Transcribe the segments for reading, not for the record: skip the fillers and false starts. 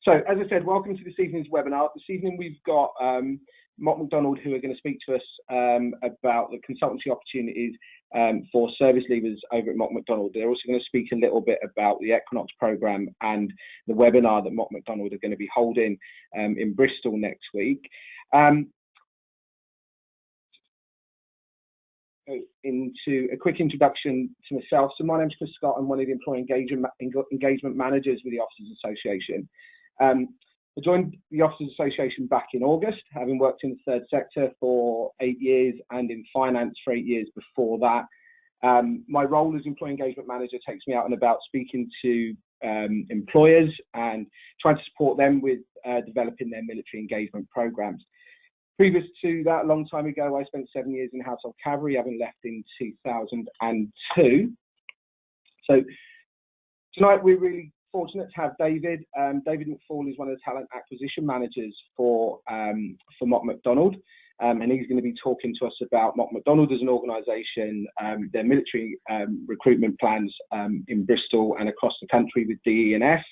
So, as I said, welcome to this evening's webinar. This evening we've got Mott MacDonald, who are going to speak to us about the consultancy opportunities for service leavers over at Mott MacDonald. They're also going to speak a little bit about the Equinox programme and the webinar that Mott MacDonald are going to be holding in Bristol next week. Into a quick introduction to myself. So my name's Chris Scott. I'm one of the employee engagement managers with the Officers Association. I joined the Officers Association back in August, having worked in the third sector for 8 years and in finance for 8 years before that. My role as employee engagement manager takes me out and about speaking to employers and trying to support them with developing their military engagement programs. Previous to that, a long time ago, I spent 7 years in household cavalry, having left in 2002. So tonight we're really fortunate to have David. David McFall is one of the talent acquisition managers for Mott MacDonald, and he's going to be talking to us about Mott MacDonald as an organisation, their military recruitment plans in Bristol and across the country with DE&F,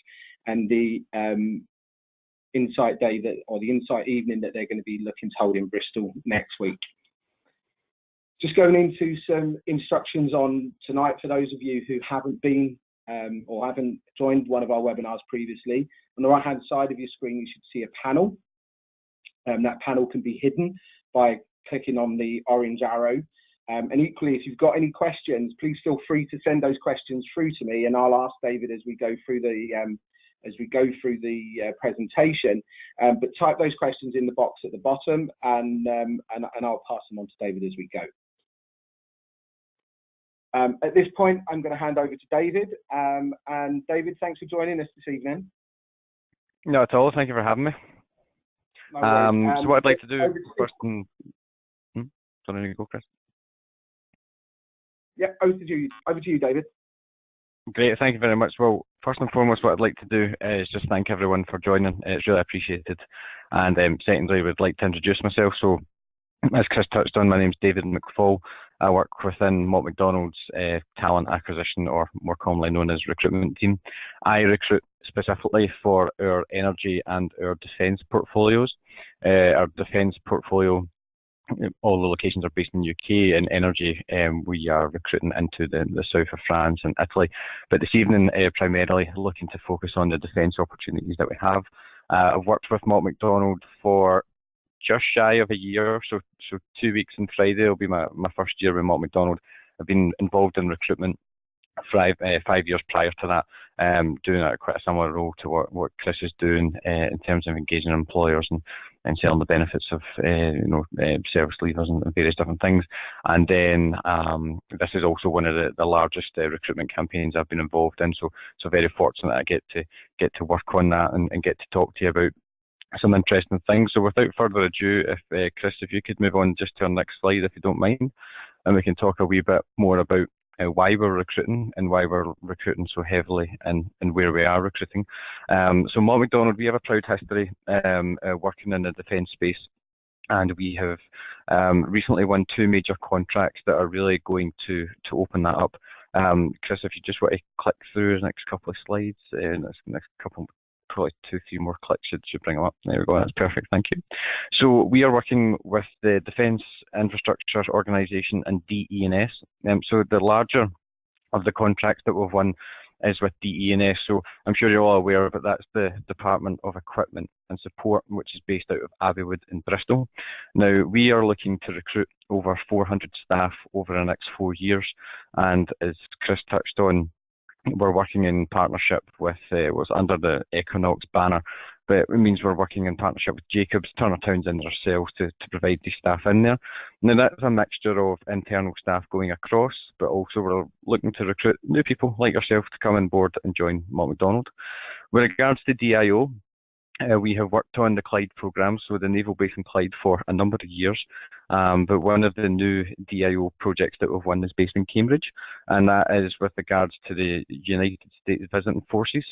and the Insight Day the Insight Evening that they're going to be looking to hold in Bristol next week. Just going into some instructions on tonight for those of you who haven't been or haven't joined one of our webinars previously. On the right hand side of your screen you should see a panel. That panel can be hidden by clicking on the orange arrow. And equally, if you've got any questions, please feel free to send those questions through to me, and I'll ask David as we go through the presentation, but type those questions in the box at the bottom, and I'll pass them on to David as we go. At this point, I'm going to hand over to David. And David, thanks for joining us this evening. No, at all. Thank you for having me. No so what I'd like to do first, don't you go, Chris? Yeah, over to you, David. Great, thank you very much. Well, first and foremost, what I'd like to do is just thank everyone for joining. It's really appreciated. And secondly, I would like to introduce myself. So, as Chris touched on, my name's David McFall. I work within Mott MacDonald's talent acquisition, or more commonly known as recruitment team. I recruit specifically for our energy and our defence portfolios. Our defence portfolio, all the locations are based in the UK. In energy, we are recruiting into the south of France and Italy. But this evening, primarily looking to focus on the defence opportunities that we have. I've worked with Mott MacDonald for just shy of a year, so 2 weeks on Friday will be my first year with Mott MacDonald. I've been involved in recruitment 5 years prior to that, doing quite a similar role to what Chris is doing in terms of engaging employers and selling the benefits of service leavers and various different things. And then this is also one of the largest recruitment campaigns I've been involved in. So very fortunate I get to work on that and get to talk to you about some interesting things. So without further ado, if Chris, if you could move on just to our next slide, if you don't mind, and we can talk a wee bit more about why we're recruiting and why we're recruiting so heavily and where we are recruiting. So Mott MacDonald, we have a proud history working in the defence space, and we have recently won 2 major contracts that are really going to open that up. Chris, if you just want to click through the next couple of slides, next couple, probably 2-3 more clicks should bring them up. There we go, that's perfect, thank you. So we are working with the Defence Infrastructure Organisation and DE&S. So the larger of the contracts that we've won is with DE&S. So I'm sure you're all aware of it, that's the Department of Equipment and Support, which is based out of Abbeywood in Bristol. Now, we are looking to recruit over 400 staff over the next 4 years, and as Chris touched on, we're working in partnership with what's under the Equinox banner, but it means we're working in partnership with Jacobs, Turner Townsend ourselves to provide these staff in there. Now that's a mixture of internal staff going across, but also we're looking to recruit new people like yourself to come on board and join Mott MacDonald. With regards to DIO, we have worked on the Clyde programme, so the naval base in Clyde, for a number of years. But one of the new DIO projects that we've won is based in Cambridge, and that is with regards to the United States Visiting Forces.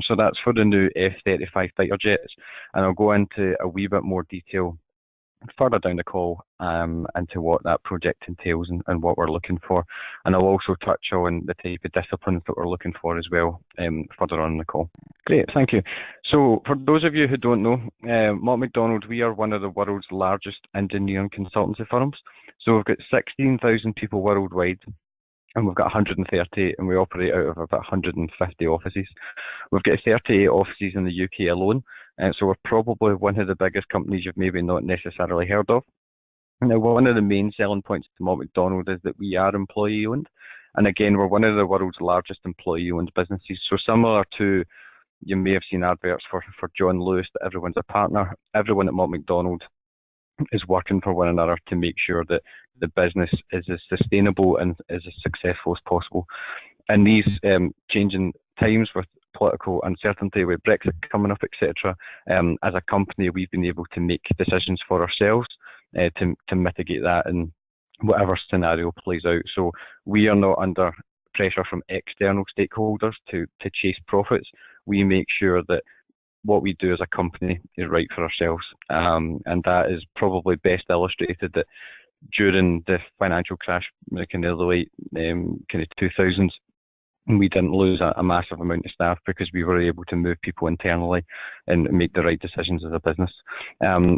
So that's for the new F-35 fighter jets, and I'll go into a wee bit more detail further down the call into what that project entails and what we're looking for. And I'll also touch on the type of disciplines that we're looking for as well further on in the call. Great, thank you. So for those of you who don't know, Mott MacDonald, we are one of the world's largest engineering consultancy firms. So we've got 16,000 people worldwide, and we've got 130, and we operate out of about 150 offices. We've got 38 offices in the UK alone, and so we're probably one of the biggest companies you've maybe not necessarily heard of. Now, one of the main selling points to Mott MacDonald is that we are employee-owned, and again, we're one of the world's largest employee-owned businesses. So similar to, you may have seen adverts for John Lewis, that everyone's a partner. Everyone at Mott MacDonald is working for one another to make sure that the business is as sustainable and is as successful as possible. In these changing times with political uncertainty, with Brexit coming up, etc., as a company, we've been able to make decisions for ourselves to mitigate that in whatever scenario plays out. So we are not under pressure from external stakeholders to chase profits. We make sure that what we do as a company is right for ourselves, and that is probably best illustrated that during the financial crash, kind of the late kind of 2000s, we didn't lose a massive amount of staff because we were able to move people internally and make the right decisions as a business.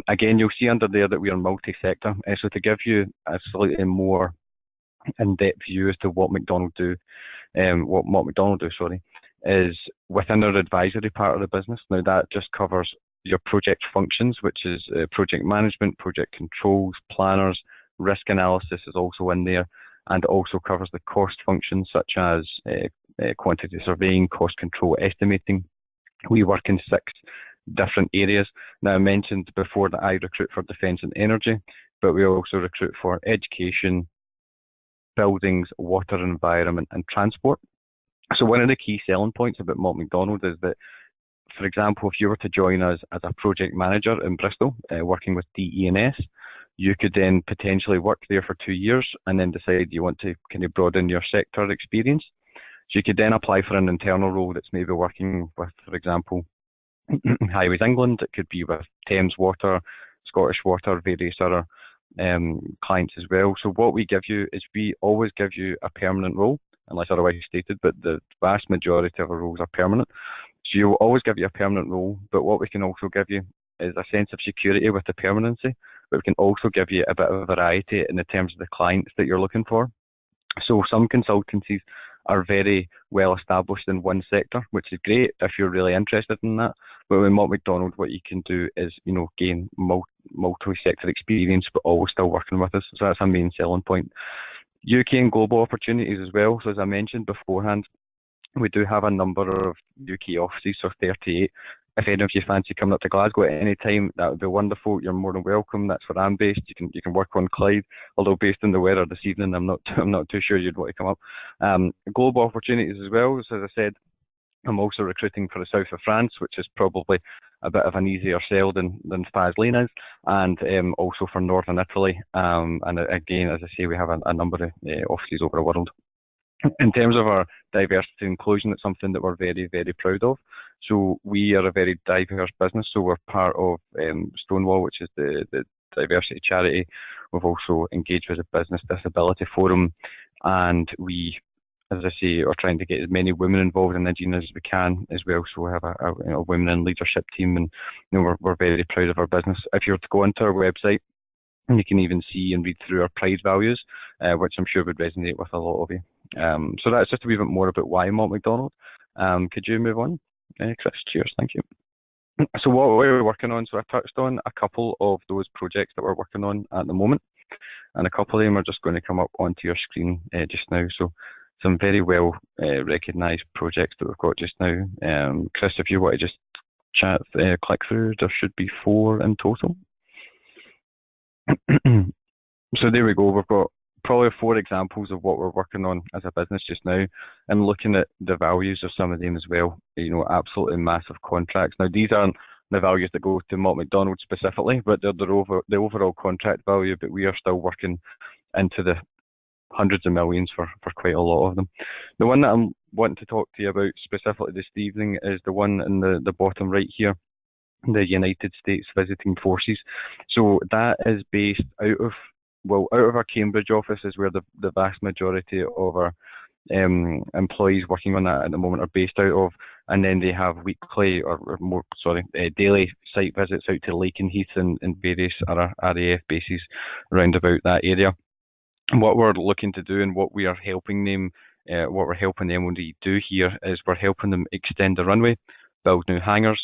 Again, you'll see under there that we are multi-sector. So to give you a slightly more in-depth view as to what Mott MacDonald do, is within our advisory part of the business. Now that just covers your project functions, which is project management, project controls, planners, risk analysis is also in there, and also covers the cost functions such as quantity surveying, cost control, estimating. We work in 6 different areas. Now I mentioned before that I recruit for defence and energy, but we also recruit for education, buildings, water, environment and transport. So one of the key selling points about Mott MacDonald is that, for example, if you were to join us as a project manager in Bristol, working with DE&S, you could then potentially work there for 2 years and then decide you want to kind of broaden your sector experience. So you could then apply for an internal role that's maybe working with, for example, Highways England. It could be with Thames Water, Scottish Water, various other clients as well. So what we give you is we always give you a permanent role, unless otherwise stated, but the vast majority of our roles are permanent. So you'll always give you a permanent role, but what we can also give you is a sense of security with the permanency, but we can also give you a bit of a variety in the terms of the clients that you're looking for. So some consultancies are very well established in one sector, which is great if you're really interested in that. But with Mott MacDonald, what you can do is, gain multi-sector experience, but always still working with us. So that's a main selling point. UK and global opportunities as well. So as I mentioned beforehand, we do have a number of UK offices, so 38. If any of you fancy coming up to Glasgow at any time, that would be wonderful. You're more than welcome. That's where I'm based. You can work on Clyde, although based on the weather this evening, I'm not too sure you'd want to come up. Global opportunities as well. So as I said, I'm also recruiting for the south of France, which is probably a bit of an easier sell than Faslane is, and also for northern Italy. And again, as I say, we have a number of offices over the world. In terms of our diversity and inclusion, it's something that we're very, very proud of. So we are a very diverse business. So we're part of Stonewall, which is the diversity charity. We've also engaged with the Business Disability Forum, and we, as I say, are trying to get as many women involved in engineering as we can as well. So we have a women in leadership team, and we're very proud of our business. If you were to go onto our website, you can even see and read through our pride values, which I'm sure would resonate with a lot of you. So that's just a wee bit more about why Mott MacDonald. Could you move on, Chris? Cheers, thank you. So what we're working on, so I touched on a couple of those projects that we're working on at the moment, and a couple of them are just going to come up onto your screen just now. So some very well recognised projects that we've got just now. Chris, if you want to just click through, there should be 4 in total. So there we go. We've got probably 4 examples of what we're working on as a business just now, and looking at the values of some of them as well. Absolutely massive contracts. Now these aren't the values that go to Mott MacDonald specifically, but they're the overall contract value. But we are still working into the hundreds of millions for quite a lot of them. The one that I'm wanting to talk to you about specifically this evening is the one in the bottom right here. the United States Visiting Forces. So that is based out of our Cambridge office is where the vast majority of our employees working on that at the moment are based out of, and then they have weekly daily site visits out to Lakenheath and various other RAF bases around about that area. And what we're looking to do and what we are helping them, what we're helping the MOD do here is we're helping them extend the runway, build new hangars.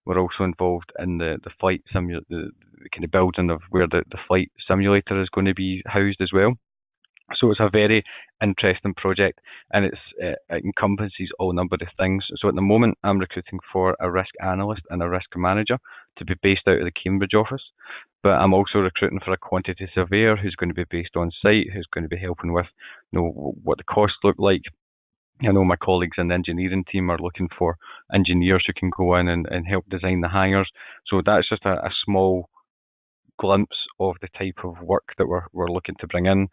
We're also involved in the flight the kind of building of where the flight simulator is going to be housed as well. So it's a very interesting project, and it encompasses all number of things. So at the moment, I'm recruiting for a risk analyst and a risk manager to be based out of the Cambridge office. But I'm also recruiting for a quantity surveyor who's going to be based on site, who's going to be helping with, what the costs look like. I know my colleagues in the engineering team are looking for engineers who can go in and help design the hangars. So that's just a small glimpse of the type of work that we're looking to bring in.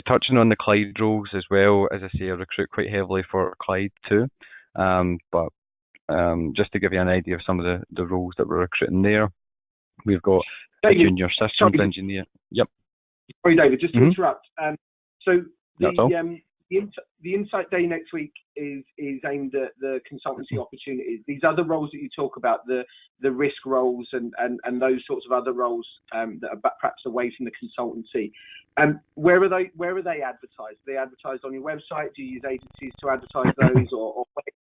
Touching on the Clyde roles as well, as I say, I recruit quite heavily for Clyde too. But just to give you an idea of some of the roles that we're recruiting there, we've got a junior systems engineer. Yep. Sorry, David, just to interrupt. So the Insight Day next week is aimed at the consultancy opportunities. These other roles that you talk about, the risk roles and those sorts of other roles that are perhaps away from the consultancy. Where are they advertised? Are they advertised on your website? Do you use agencies to advertise those, or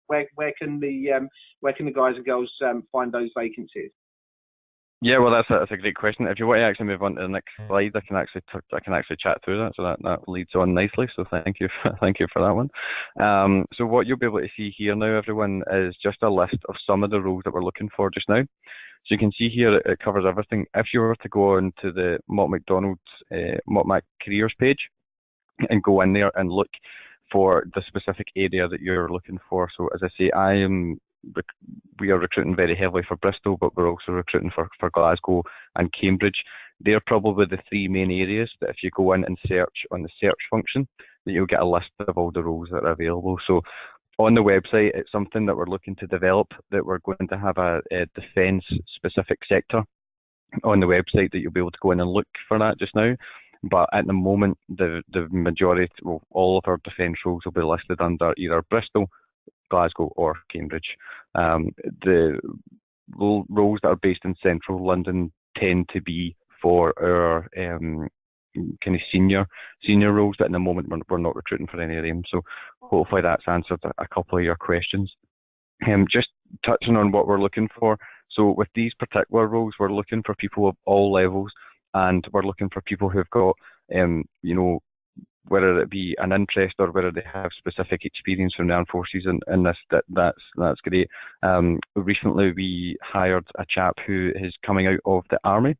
where can the guys and girls find those vacancies? Yeah, well, that's a great question. If you want to actually move on to the next slide, I can actually chat through that. So that leads on nicely. So thank you for that one. So what you'll be able to see here now, everyone, is just a list of some of the roles that we're looking for just now. So you can see here it covers everything. If you were to go on to the Mott MacDonald's Mott Mac careers page and go in there and look for the specific area that you're looking for. So as I say, we are recruiting very heavily for Bristol, but we're also recruiting for Glasgow and Cambridge. They're probably the three main areas that if you go in and search on the search function, that you'll get a list of all the roles that are available. So on the website, it's something that we're looking to develop, that we're going to have a defence specific sector on the website that you'll be able to go in and look for that just now. But at the moment, the majority, all of our defence roles will be listed under either Bristol, Glasgow or Cambridge. The roles that are based in central London tend to be for our kind of senior roles, that in the moment we're not recruiting for any of them. So hopefully that's answered a couple of your questions. Just touching on what we're looking for. So with these particular roles, we're looking for people of all levels, and we're looking for people who've got, whether it be an interest or whether they have specific experience from the armed forces in this, that's great. Recently we hired a chap who is coming out of the army,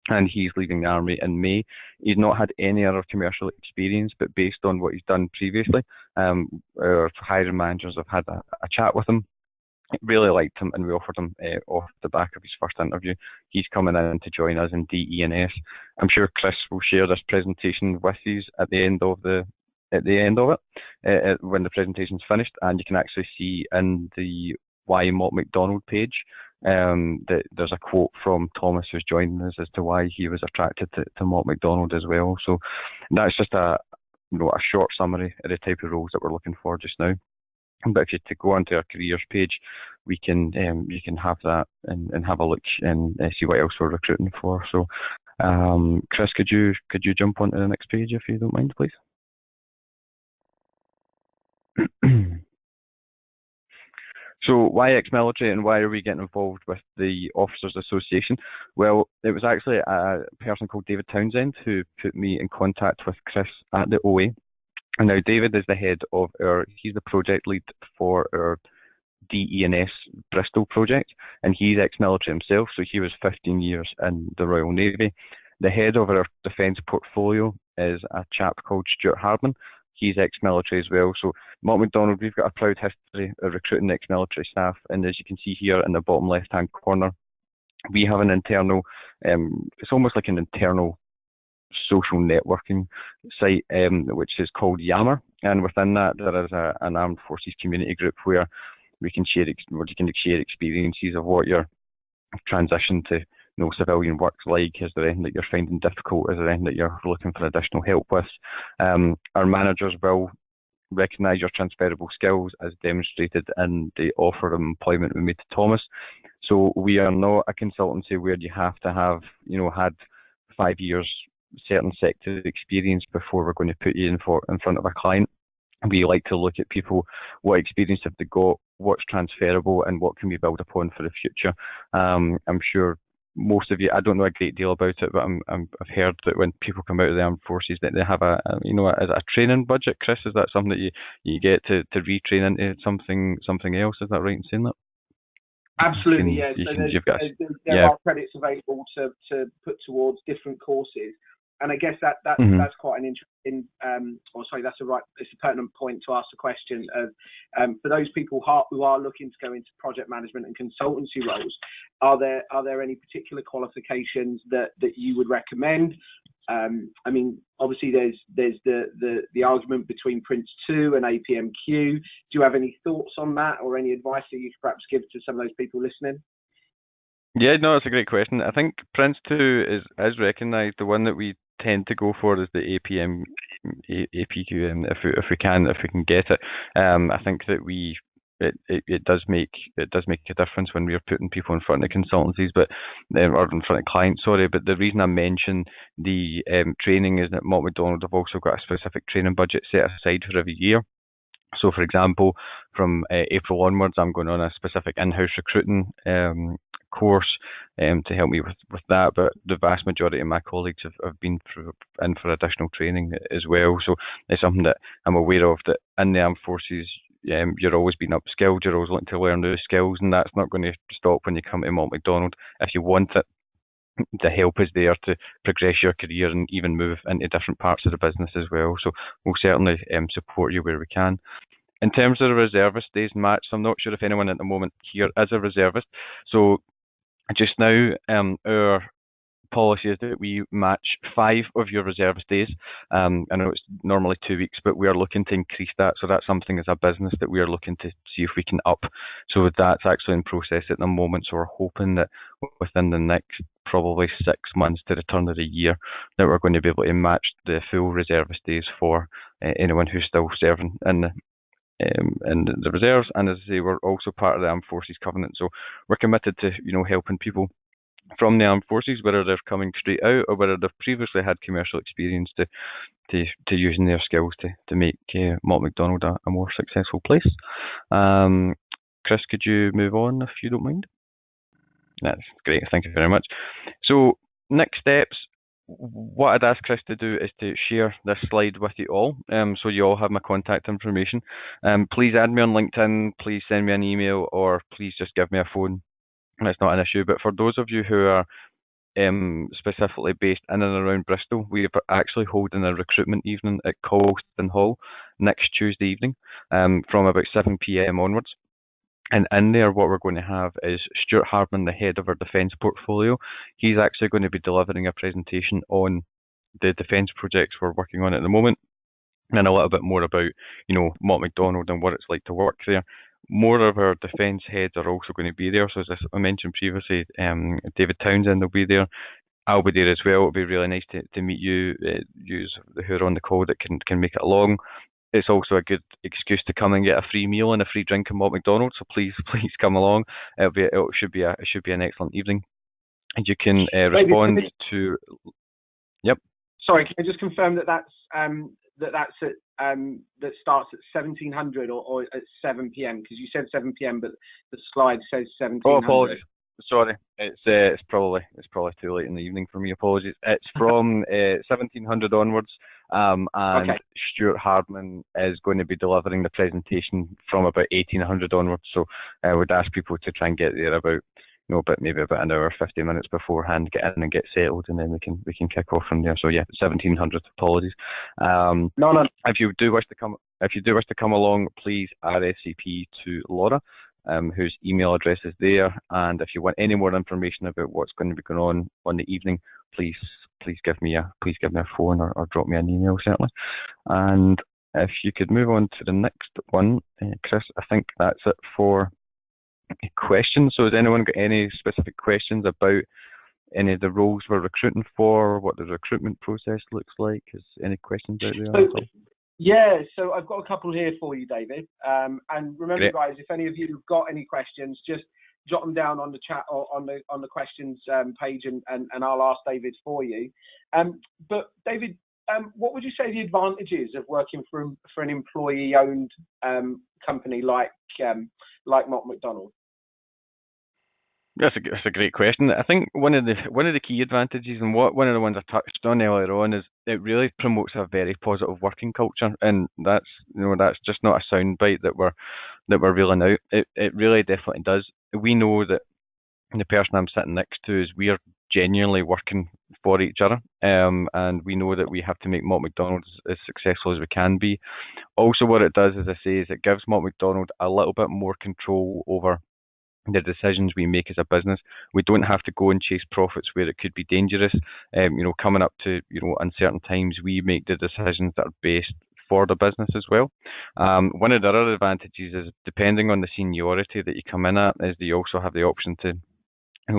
and he's leaving the army in May. He's not had any other commercial experience, but based on what he's done previously, our hiring managers have had a chat with him, really liked him, and we offered him off the back of his first interview. He's coming in to join us in DE&S. I'm sure Chris will share this presentation with you at the end of it, when the presentation's finished, and you can actually see in the Why Mott MacDonald page that there's a quote from Thomas who's joining us as to why he was attracted to Mott MacDonald as well. So that's just a short summary of the type of roles that we're looking for just now. But if you to go onto our careers page, you can have that and have a look and see what else we're recruiting for. So, Chris, could you jump onto the next page if you don't mind, please? So why ex-military and why are we getting involved with the Officers Association? Well, it was actually a person called David Townsend who put me in contact with Chris at the OA. And now David is the head of he's the project lead for our DE&S Bristol project, and he's ex-military himself, so he was 15 years in the Royal Navy. The head of our defence portfolio is a chap called Stuart Hardman. He's ex-military as well. So Mott MacDonald, we've got a proud history of recruiting ex-military staff, and as you can see here in the bottom left-hand corner, we have an internal, it's almost like an internal social networking site, which is called Yammer, and within that there is an armed forces community group where you can share experiences of what your transition to civilian work's like? Is there anything that you're finding difficult? Is there anything that you're looking for additional help with? Our managers will recognise your transferable skills as demonstrated in the offer of employment we made to Thomas. So we are not a consultancy where you have to have, had 5 years certain sector experience before we're going to put you in front of a client. We like to look at people, what experience have they got, what's transferable, and what can we build upon for the future. I'm sure most of you, I don't know a great deal about it, but I've heard that when people come out of the armed forces, that they have a training budget. Chris, is that something that you get to retrain into something else? Is that right in saying that? Absolutely, yes. So there are credits available to put towards different courses. And I guess that's quite an interesting, it's a pertinent point to ask the question of, for those people who are looking to go into project management and consultancy roles, are there any particular qualifications that you would recommend? I mean, obviously there's the argument between Prince 2 and APMQ. Do you have any thoughts on that, or any advice that you could perhaps give to some of those people listening? Yeah, no, that's a great question. I think Prince 2 is recognised. The one that we tend to go for is the APQ, and if we can get it. I think that it does make a difference when we're putting people in front of consultancies, or in front of clients. Sorry, but the reason I mention the training is that Mott MacDonald have also got a specific training budget set aside for every year. So, for example, from April onwards, I'm going on a specific in-house recruiting course to help me with that. But the vast majority of my colleagues have been in for additional training as well. So it's something that I'm aware of, that in the armed forces, you're always being upskilled, you're always looking to learn new skills, and that's not going to stop when you come to Mott MacDonald. If you want it, the help is there to progress your career and even move into different parts of the business as well. So we'll certainly support you where we can. In terms of the reservist days match, I'm not sure if anyone at the moment here is a reservist. So just now, our policy is that we match 5 of your reservist days. I know it's normally 2 weeks, but we are looking to increase that. So that's something as a business that we are looking to see if we can up. So that's actually in process at the moment. So we're hoping that within the next probably 6 months to the turn of the year, that we're going to be able to match the full reservist days for anyone who's still serving in the reserves. And as I say, we're also part of the Armed Forces Covenant. So we're committed to helping people from the armed forces, whether they're coming straight out or whether they've previously had commercial experience, to using their skills to make Mott MacDonald a more successful place. Chris, could you move on if you don't mind? That's great, thank you very much. So next steps, what I'd ask Chris to do is to share this slide with you all, so you all have my contact information. Please add me on LinkedIn, please send me an email, or please just give me a phone. That's not an issue. But for those of you who are specifically based in and around Bristol, we are actually holding a recruitment evening at Colston Hall next Tuesday evening, from about 7 p.m. onwards. And in there, what we're going to have is Stuart Hardman, the head of our defence portfolio. He's actually going to be delivering a presentation on the defence projects we're working on at the moment, and a little bit more about, Mott MacDonald and what it's like to work there. More of our defence heads are also going to be there. So as I mentioned previously, David Townsend will be there. I'll be there as well. It'll be really nice to meet you, who are on the call that can make it along. It's also a good excuse to come and get a free meal and a free drink in Mott MacDonald. So please come along. It should be an excellent evening. And you can respond to. Yep. Sorry, can I just confirm that starts at 1700 or at 7 p.m. because you said 7 p.m. but the slide says 1700. Oh, apologies. Sorry, it's probably too late in the evening for me. Apologies. It's from 1700 onwards, and okay. Stuart Hardman is going to be delivering the presentation from about 1800 onwards. So I would ask people to try and get there about maybe about an hour, 50 minutes beforehand, get in and get settled, and then we can kick off from there. So yeah, 1700. Apologies. No. If you do wish to come along, please RSVP to Laura, whose email address is there. And if you want any more information about what's going to be going on the evening, please give me a phone or drop me an email, certainly. And if you could move on to the next one, Chris, I think that's it for questions. So has anyone got any specific questions about any of the roles we're recruiting for, what the recruitment process looks like? Is any questions out there at all? Yeah, so I've got a couple here for you, David. And remember, Great. guys, if any of you have got any questions, just jot them down on the chat or on the questions page, and I'll ask David for you. But David, what would you say the advantages of working for an employee-owned company like Mott MacDonald? That's a great question. I think one of the key advantages, and one of the ones I touched on earlier on, is it really promotes a very positive working culture, and that's just not a soundbite that we're reeling out. It really definitely does. We know that the person I'm sitting next to is we are genuinely working for each other, and we know that we have to make Mott MacDonald as successful as we can be. Also, what it does, as I say, is it gives Mott MacDonald a little bit more control over the decisions we make as a business. We don't have to go and chase profits where it could be dangerous. Coming up to uncertain times, we make the decisions that are best for the business as well. One of the other advantages is, depending on the seniority that you come in at, is that you also have the option to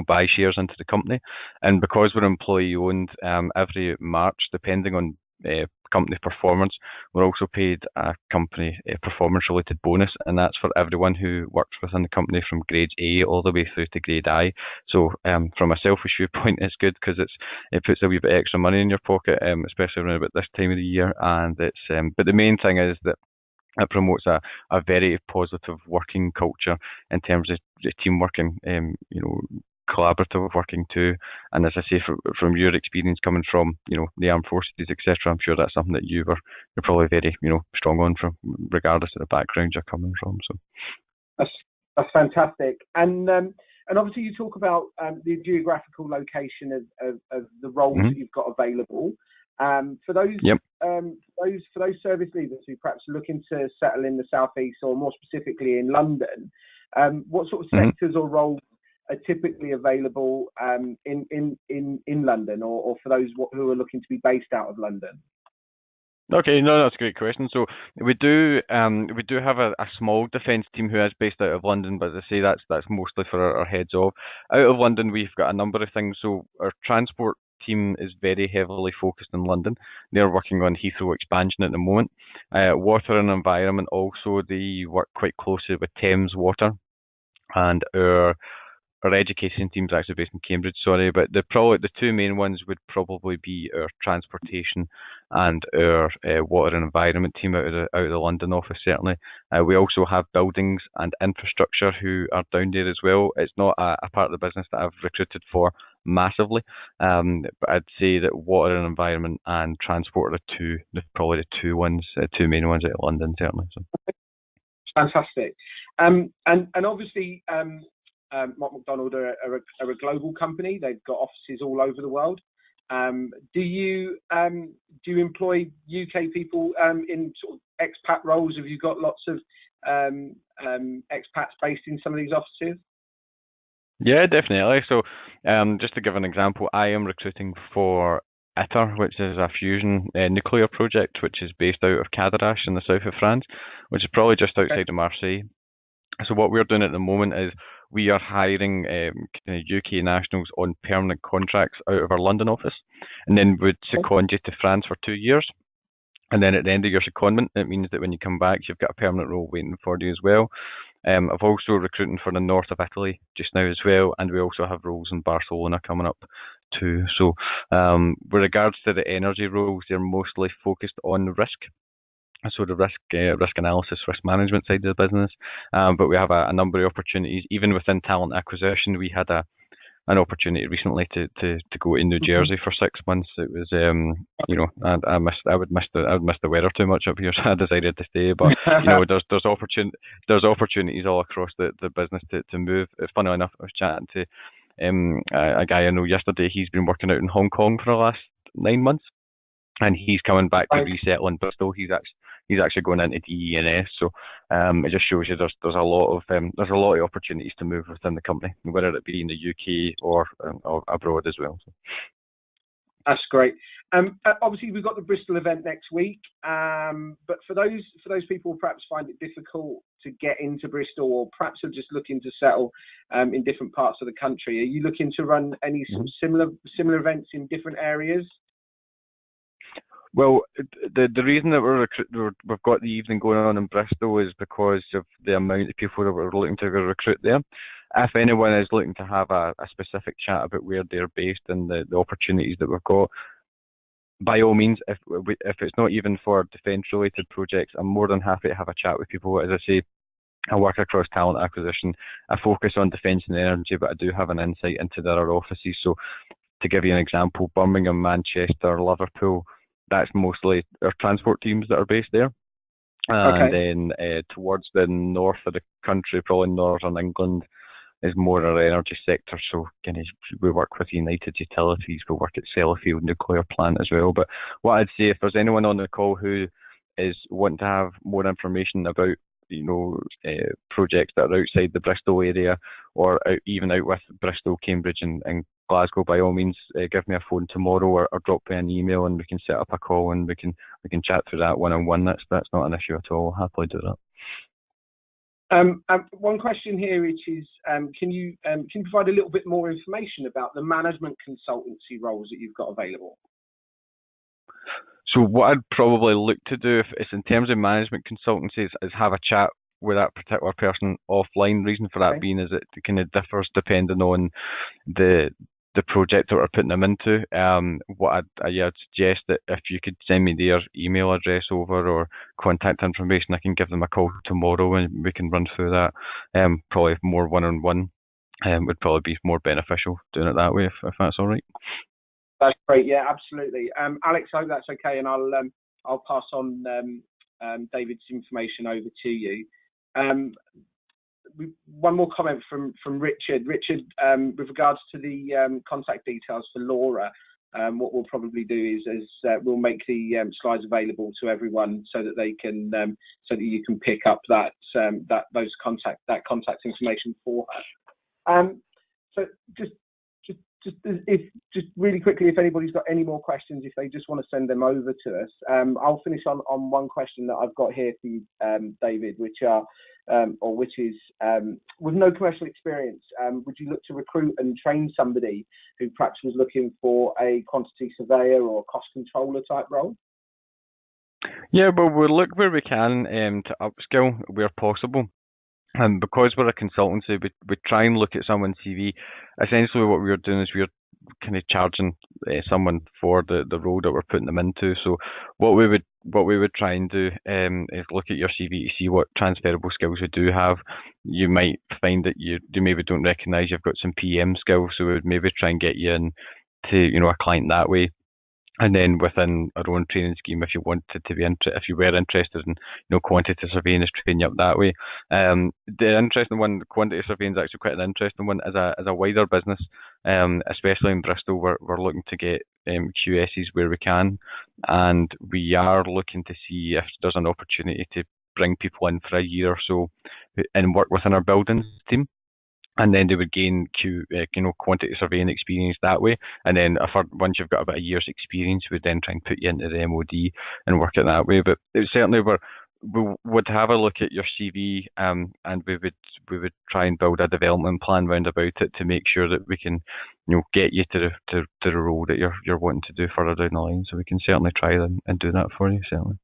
buy shares into the company. And because we're employee owned, every March, depending on company performance, we're also paid a company performance related bonus, and that's for everyone who works within the company from grade A all the way through to grade I. So from a selfish viewpoint, it's good because it puts a wee bit extra money in your pocket, especially around about this time of the year. And it's but the main thing is that it promotes a very positive working culture in terms of teamwork and collaborative working too. And as I say, from your experience coming from the armed forces, etc., I'm sure that's something that you're probably very strong on, from regardless of the background you're coming from. So that's fantastic. And obviously you talk about the geographical location of the roles that you've got available. For those service leaders who perhaps are looking to settle in the southeast, or more specifically in London, what sort of sectors or roles are typically available in London, or for those who are looking to be based out of London? Okay, no, that's a great question. So we do have a small defence team who is based out of London, but as I say, that's mostly for our heads of. Out of London, we've got a number of things. So our transport team is very heavily focused in London. They're working on Heathrow expansion at the moment. Water and environment also, they work quite closely with Thames Water, and our education team's actually based in Cambridge, but the two main ones would probably be our transportation and our water and environment team out of the London office, certainly. We also have buildings and infrastructure who are down there as well. It's not a part of the business that I've recruited for massively, but I'd say that water and environment and transport are probably the two main ones out of London, certainly. So. Fantastic. And obviously, Mott MacDonald are a global company. They've got offices all over the world. Do you employ UK people in sort of expat roles? Have you got lots of expats based in some of these offices? Yeah, definitely. So just to give an example, I am recruiting for ITER, which is a fusion nuclear project, which is based out of Cadarache in the south of France, which is probably just outside of Marseille. So what we're doing at the moment is we are hiring UK nationals on permanent contracts out of our London office, and then would second you to France for 2 years. And then at the end of your secondment, it means that when you come back, you've got a permanent role waiting for you as well. I've also recruiting for the north of Italy just now as well, and we also have roles in Barcelona coming up too. So with regards to the energy roles, they're mostly focused on risk. So the risk analysis, risk management side of the business, but we have a number of opportunities. Even within talent acquisition, we had an opportunity recently to go to New Jersey for 6 months. It was I would miss the weather too much up here, so I decided to stay. But there's opportunities all across the business to move. Funny enough, I was chatting to a guy I know yesterday. He's been working out in Hong Kong for the last 9 months, and he's coming back to resettle in Bristol. He's actually going into DE&S, so it just shows you there's a lot of opportunities to move within the company, whether it be in the UK or abroad as well. So. That's great. Obviously, we've got the Bristol event next week, but for those people who perhaps find it difficult to get into Bristol, or perhaps are just looking to settle in different parts of the country, are you looking to run any sort of similar events in different areas? Well, the reason that we've got the evening going on in Bristol is because of the amount of people that we're looking to recruit there. If anyone is looking to have a specific chat about where they're based and the opportunities that we've got, by all means, if it's not even for defence-related projects, I'm more than happy to have a chat with people. As I say, I work across talent acquisition. I focus on defence and energy, but I do have an insight into their offices. So, to give you an example, Birmingham, Manchester, Liverpool, that's mostly our transport teams that are based there. And then towards the north of the country, probably northern England, is more our energy sector. So again, we work with United Utilities, we work at Sellafield nuclear plant as well. But what I'd say, if there's anyone on the call who is wanting to have more information about projects that are outside the Bristol area, or even out with Bristol, Cambridge and Glasgow, by all means, give me a phone tomorrow or drop me an email and we can set up a call and we can chat through that one-on-one. That's not an issue at all. I'll happily do that. One question here, which is, can you provide a little bit more information about the management consultancy roles that you've got available? So what I'd probably look to do, if it's in terms of management consultancies, is have a chat with that particular person offline. Reason for that being is it kind of differs depending on the project that we're putting them into. What I'd suggest that if you could send me their email address over or contact information, I can give them a call tomorrow and we can run through that. Probably more one-on-one would probably be more beneficial doing it that way, if that's all right. That's great. Yeah, absolutely. Alex, I hope that's okay, and I'll pass on David's information over to you. One more comment from Richard. Richard, with regards to the contact details for Laura, what we'll probably do is we'll make the slides available to everyone so that they can so that you can pick up that contact information for her. So just really quickly, if anybody's got any more questions, if they just want to send them over to us, I'll finish on one question that I've got here for you, David, which is with no commercial experience, would you look to recruit and train somebody who perhaps was looking for a quantity surveyor or cost controller type role? Yeah, but we'll look where we can to upskill where possible. And because we're a consultancy, we try and look at someone's CV. Essentially, what we're doing is we're kind of charging someone for the role that we're putting them into. So what we would try and do is look at your CV to see what transferable skills you do have. You might find that you maybe don't recognise you've got some PM skills, so we would maybe try and get you in to a client that way. And then within our own training scheme, if you wanted to be if you were interested in quantity surveying, is train you up that way. The interesting one, quantity surveying, is actually quite an interesting one as a wider business, especially in Bristol. We're looking to get QSs where we can, and we are looking to see if there's an opportunity to bring people in for a year or so and work within our buildings team. And then they would gain quantity surveying experience that way. And then once you've got about a year's experience, we'd then try and put you into the MOD and work it that way. But certainly we would have a look at your CV, and we would try and build a development plan round about it to make sure that we can get you to the role that you're wanting to do further down the line. So we can certainly try and do that for you, certainly.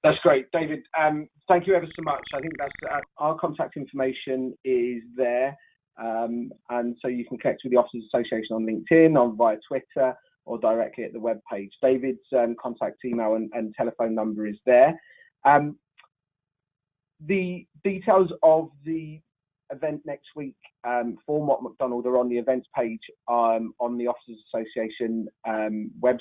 That's great, David. Thank you ever so much. I think that's our contact information is there, and so you can connect with the Officers Association on LinkedIn, on via Twitter, or directly at the web page. David's contact email and telephone number is there. The details of the event next week for Mott MacDonald are on the events page on the Officers Association website.